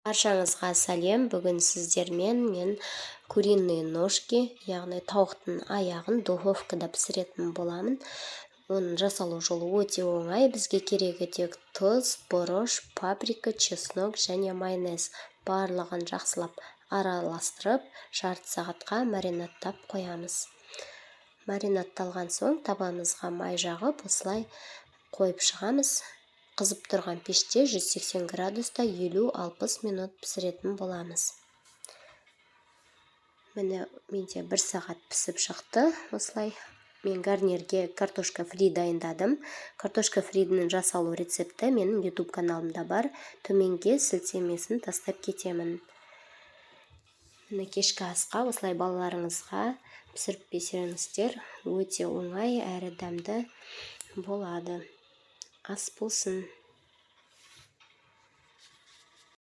Баршаңызға сәлем. Бүгін сіздермен мен куриные ножки, яғни тауықтың аяғын духовкада пісіретін боламын. Оның жасалу жолы өте оңай. Бізге керегі тек тұз, бұрыш, паприка, чеснок және майонез. Барлығын жақсылап араластырып, жарты сағатқа маринадтап қоямыз. Маринадталған соң табанымызға май жағып, осылай қойып шығамыз. Қызып тұрған пеште 180 градуста 50-60 минут пісіретін боламыз. Міне менде 1 сағат пісіп шықты. Осылай мен гарнирге картошка фри дайындадым. Картошка фридінің жасалу рецепті менің YouTube каналымда бар. Төменге сілтемесін тастап кетемін. Міне кешкі асқа осылай балаларыңызға пісіріп берсеңіздер, өте оңай әрі дәмді болады. Ас болсын.